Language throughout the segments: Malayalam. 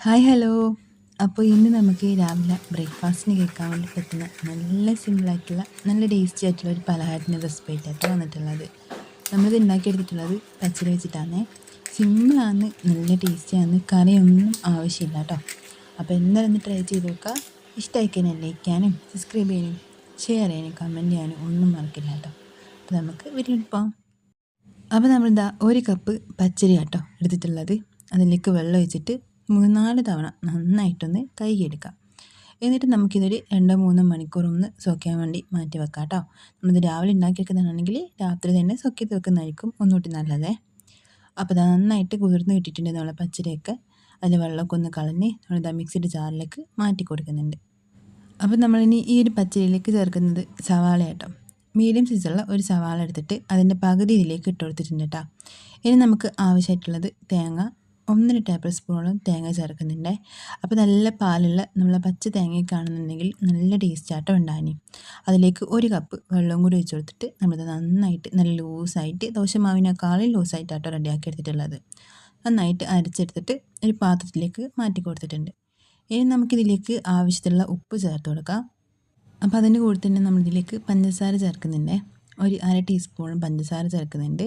Hi hello. അപ്പോൾ ഇന്ന് നമുക്ക് രാവിലെ ബ്രേക്ക്ഫാസ്റ്റിന് കഴിക്കാൻ വേണ്ടി പറ്റുന്ന നല്ല സിമ്പിളായിട്ടുള്ള നല്ല ടേസ്റ്റി ആയിട്ടുള്ള ഒരു പലഹാരത്തിൻ്റെ റെസിപ്പി ആയിട്ടാണ് വന്നിട്ടുള്ളത്. നമ്മളിത് ഉണ്ടാക്കിയെടുത്തിട്ടുള്ളത് പച്ചരി വെച്ചിട്ടാണ്. സിമ്പിളാണ്, നല്ല ടേസ്റ്റിയാണ്, കറിയൊന്നും ആവശ്യമില്ല കേട്ടോ. അപ്പോൾ എന്തായാലും ഒന്ന് ട്രൈ ചെയ്ത് നോക്കുക. ഇഷ്ടമായി കഴിഞ്ഞാൽ ലൈക്ക് ചെയ്യാനും സബ്സ്ക്രൈബ് ചെയ്യാനും ഷെയർ ചെയ്യാനും കമൻറ്റ് ചെയ്യാനും ഒന്നും മറക്കില്ല കേട്ടോ. അപ്പോൾ നമുക്ക് വീട്ടിൽ പോകാം. അപ്പോൾ നമ്മളിതാ ഒരു കപ്പ് പച്ചരി കേട്ടോ എടുത്തിട്ടുള്ളത്. അതിലേക്ക് വെള്ളം ഒഴിച്ചിട്ട് 3-4 തവണ നന്നായിട്ടൊന്ന് കഴുകിയെടുക്കാം. എന്നിട്ട് നമുക്കിതൊരു 2-3 മണിക്കൂർ ഒന്ന് സോക്കാൻ വേണ്ടി മാറ്റി വെക്കാം കേട്ടോ. നമ്മളിത് രാവിലെ ഉണ്ടാക്കിയെടുക്കുന്നതാണെങ്കിൽ രാത്രി തന്നെ സോക്കിയിട്ട് വെക്കുന്നതായിരിക്കും ഒന്നുകൂടി നല്ലതേ. അപ്പോൾ ഇത് നന്നായിട്ട് കുതിർന്ന് കിട്ടിയിട്ടുണ്ട് നമ്മളെ പച്ചരിയൊക്കെ. അതിൽ വെള്ളമൊക്കെ ഒന്ന് കളഞ്ഞ് നമ്മളിതാ മിക്സിയുടെ ജാറിലേക്ക് മാറ്റി കൊടുക്കുന്നുണ്ട്. അപ്പോൾ നമ്മളിനി ഈ ഒരു പച്ചരിയിലേക്ക് ചേർക്കുന്നത് സവാള കേട്ടോ. മീഡിയം സൈസുള്ള ഒരു സവാള എടുത്തിട്ട് അതിൻ്റെ പകുതി ഇതിലേക്ക് ഇട്ട് കൊടുത്തിട്ടുണ്ട് കേട്ടോ. ഇനി നമുക്ക് ആവശ്യമായിട്ടുള്ളത് തേങ്ങ 1 ടേബിൾ സ്പൂണോളം തേങ്ങ ചേർക്കുന്നുണ്ട്. അപ്പോൾ നല്ല പാലുള്ള നമ്മളെ പച്ച തേങ്ങയൊക്കെ ആണെന്നുണ്ടെങ്കിൽ നല്ല ടേസ്റ്റ് ആട്ടോ ഉണ്ടാകും. അതിലേക്ക് 1 കപ്പ് വെള്ളവും കൂടി ഒഴിച്ച് കൊടുത്തിട്ട് നമ്മളിത് നന്നായിട്ട് നല്ല ലൂസായിട്ട് ദോശമാവിനേക്കാളും ലൂസായിട്ടാട്ടോ റെഡിയാക്കി എടുത്തിട്ടുള്ളത്. നന്നായിട്ട് അരച്ചെടുത്തിട്ട് ഒരു പാത്രത്തിലേക്ക് മാറ്റി കൊടുത്തിട്ടുണ്ട്. ഇനി നമുക്കിതിലേക്ക് ആവശ്യത്തിലുള്ള ഉപ്പ് ചേർത്ത് കൊടുക്കാം. അപ്പോൾ അതിൻ്റെ കൂടെ തന്നെ നമ്മളിതിലേക്ക് പഞ്ചസാര ചേർക്കുന്നുണ്ട്. ഒരു 1/2 ടീസ്പൂൺ പഞ്ചസാര ചേർക്കുന്നുണ്ട്.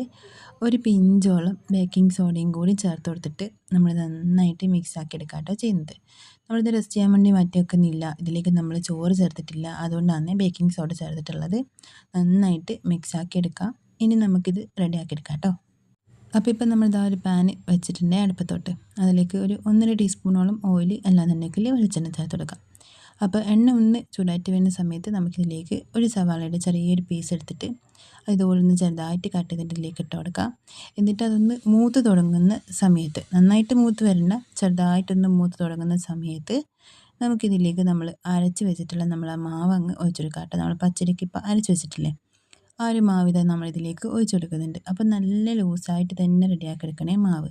ഒരു പിഞ്ചോളം ബേക്കിംഗ് സോഡയും കൂടി ചേർത്ത് കൊടുത്തിട്ട് നമ്മൾ നന്നായിട്ട് മിക്സ് ആക്കി എടുക്കാം കേട്ടോ ചെയ്യുന്നത്. നമ്മളിത് റെസ്റ്റ് ചെയ്യാൻ വേണ്ടി മാറ്റി വെക്കുന്നില്ല. ഇതിലേക്ക് നമ്മൾ ചോറ് ചേർത്തിട്ടില്ല, അതുകൊണ്ടാണ് ബേക്കിംഗ് സോഡ ചേർത്തിട്ടുള്ളത്. നന്നായിട്ട് മിക്സ് ആക്കി എടുക്കാം. ഇനി നമുക്കിത് റെഡിയാക്കി എടുക്കാം കേട്ടോ. അപ്പോൾ ഇപ്പം നമ്മളിതാ ഒരു പാൻ വെച്ചിട്ടുണ്ട് അടുപ്പത്തോട്ട്. അതിലേക്ക് ഒരു 1.5 ടീസ്പൂണോളം ഓയിൽ അല്ലാന്നുണ്ടെങ്കിൽ വെളിച്ചെണ്ണ ചേർത്ത് കൊടുക്കാം. അപ്പോൾ എണ്ണ ഒന്ന് ചൂടായിട്ട് വരുന്ന സമയത്ത് നമുക്കിതിലേക്ക് ഒരു സവാളയുടെ ചെറിയൊരു പീസ് എടുത്തിട്ട് ഇതുപോലെ ഒന്ന് ചെറുതായിട്ട് കട്ട് ചെയ്തിട്ട് ഇതിലേക്ക് ഇട്ട് കൊടുക്കാം. എന്നിട്ട് അതൊന്ന് മൂത്ത് തുടങ്ങുന്ന സമയത്ത്, നന്നായിട്ട് മൂത്ത് വരണ്ട, ചെറുതായിട്ടൊന്ന് മൂത്ത് തുടങ്ങുന്ന സമയത്ത് നമുക്കിതിലേക്ക് നമ്മൾ അരച്ച് വെച്ചിട്ടുള്ള നമ്മളെ മാവ് അങ്ങ് ഒഴിച്ചെടുക്കാം കേട്ടോ. നമ്മൾ പച്ചരിക്ക് ഇപ്പോൾ അരച്ച് വെച്ചിട്ടില്ലേ, ആ ഒരു മാവ് ഇതാ നമ്മളിതിലേക്ക് ഒഴിച്ച് കൊടുക്കുന്നുണ്ട്. അപ്പോൾ നല്ല ലൂസായിട്ട് തന്നെ റെഡിയാക്കി എടുക്കണേ മാവ്.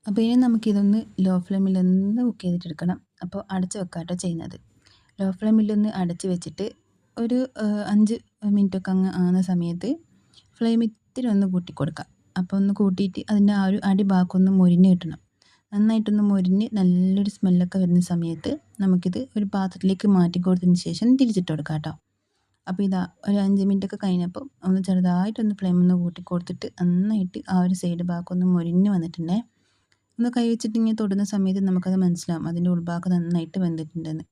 അപ്പോൾ ഇനി നമുക്കിതൊന്ന് ലോ ഫ്ലെയിമിലൊന്ന് കുക്ക് ചെയ്തിട്ടെടുക്കണം. അപ്പോൾ അടച്ച് വെക്കാട്ടോ ചെയ്യുന്നത്. ലോ ഫ്ലെയിമിലൊന്ന് അടച്ച് വെച്ചിട്ട് ഒരു 5 മിനിറ്റൊക്കെ അങ്ങ് ആകുന്ന സമയത്ത് ഫ്ലെയിം ഇത്തിരി ഒന്ന് കൂട്ടി കൊടുക്കാം. അപ്പോൾ ഒന്ന് കൂട്ടിയിട്ട് അതിൻ്റെ ആ ഒരു അടിഭാഗം ഒന്ന് മൊരിഞ്ഞ് കിട്ടണം. നന്നായിട്ടൊന്ന് മൊരിഞ്ഞ് നല്ലൊരു സ്മെല്ലൊക്കെ വരുന്ന സമയത്ത് നമുക്കിത് ഒരു പാത്രത്തിലേക്ക് മാറ്റി കൊടുത്തതിന് ശേഷം തിരിച്ചിട്ട് കൊടുക്കാം കേട്ടോ. അപ്പോൾ ഇതാ ഒരു 5 മിനിറ്റൊക്കെ കഴിഞ്ഞപ്പോൾ ഒന്ന് ചെറുതായിട്ടൊന്ന് ഫ്ലെയിം ഒന്ന് കൂട്ടി കൊടുത്തിട്ട് നന്നായിട്ട് ആ ഒരു സൈഡ് ഭാഗം ഒന്ന് മൊരിഞ്ഞ് വന്നിട്ടുണ്ടേ. ഒന്ന് കൈ വെച്ചിട്ട് ഇങ്ങനെ തൊടുന്ന സമയത്ത് നമുക്കത് മനസ്സിലാവും അതിൻ്റെ ഉൾഭാഗം നന്നായിട്ട് വെന്തിട്ടുണ്ടെന്ന്.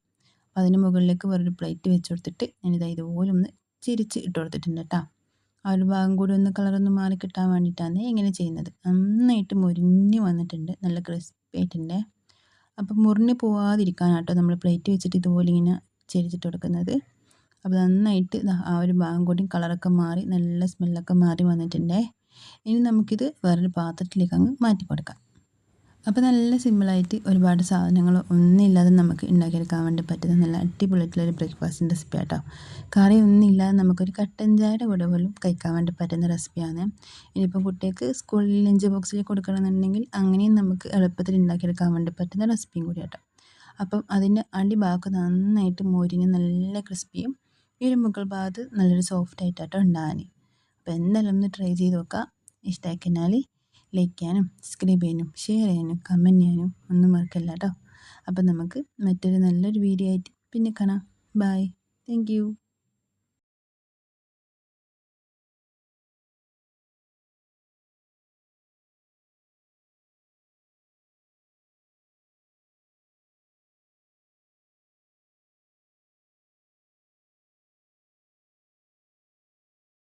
അപ്പോൾ അതിന് മുകളിലേക്ക് വേറൊരു പ്ലേറ്റ് വെച്ച് കൊടുത്തിട്ട് ഞാനിതാ ഇതുപോലെ ഒന്ന് ചിരിച്ച് ഇട്ട് കൊടുത്തിട്ടുണ്ട് കേട്ടോ. ആ ഒരു ഭാഗം കൂടി ഒന്ന് കളറൊന്ന് മാറി കിട്ടാൻ വേണ്ടിയിട്ടാണ് ഇങ്ങനെ ചെയ്യുന്നത്. നന്നായിട്ട് മൊരിഞ്ഞ് വന്നിട്ടുണ്ട്, നല്ല ക്രിസ്പി ആയിട്ടുണ്ട്. അപ്പം മുറിഞ്ഞ് പോവാതിരിക്കാനാട്ടോ നമ്മൾ പ്ലേറ്റ് വെച്ചിട്ട് ഇതുപോലെ ഇങ്ങനെ ചെരിച്ചിട്ട് കൊടുക്കുന്നത്. അപ്പോൾ നന്നായിട്ട് ആ ഒരു ഭാഗം കൂടി കളറൊക്കെ മാറി നല്ല സ്മെല്ലൊക്കെ മാറി വന്നിട്ടുണ്ടേ. ഇനി നമുക്കിത് വേറൊരു പാത്രത്തിലേക്ക് അങ്ങ് മാറ്റി കൊടുക്കാം. അപ്പോൾ നല്ല സിമ്പിളായിട്ട് ഒരുപാട് സാധനങ്ങൾ ഒന്നുമില്ലാതെ നമുക്ക് ഉണ്ടാക്കിയെടുക്കാൻ വേണ്ടി പറ്റുന്ന നല്ല അടിപൊളിയായിട്ടുള്ളൊരു ബ്രേക്ക്ഫാസ്റ്റിൻ്റെ റെസിപ്പി ആട്ടോ. കറി ഒന്നുമില്ലാതെ നമുക്കൊരു കട്ടൻ ചായയുടെ കൂടെ പോലും കഴിക്കാൻ വേണ്ടി പറ്റുന്ന റെസിപ്പിയാണ്. ഇനിയിപ്പോൾ കുട്ടികൾക്ക് സ്കൂളിൽ ലഞ്ച് ബോക്സിൽ കൊടുക്കണമെന്നുണ്ടെങ്കിൽ അങ്ങനെയും നമുക്ക് എളുപ്പത്തിൽ ഉണ്ടാക്കിയെടുക്കാൻ വേണ്ടി പറ്റുന്ന റെസിപ്പിയും കൂടി ആട്ടോ. അപ്പം അതിൻ്റെ അടിഭാഗം നന്നായിട്ട് മൊരിഞ്ഞ് നല്ല ക്രിസ്പിയും ഈ ഒരു മുകൾ ഭാഗത്ത് നല്ലൊരു സോഫ്റ്റ് ആയിട്ടാട്ടോ ഉണ്ടാകാൻ. അപ്പോൾ എന്തായാലും ഒന്ന് ട്രൈ ചെയ്ത് നോക്കാം. ഇഷ്ടമായി കഴിഞ്ഞാൽ ലൈക്ക് ചെയ്യാനും സബ്സ്ക്രൈബ് ചെയ്യാനും ഷെയർ ചെയ്യാനും കമൻറ്റ് ചെയ്യാനും ഒന്നും മറക്കല്ല കേട്ടോ. അപ്പം നമുക്ക് മറ്റൊരു നല്ലൊരു വീഡിയോ ആയിട്ട് പിന്നെ കാണാം. ബൈ. Thank you.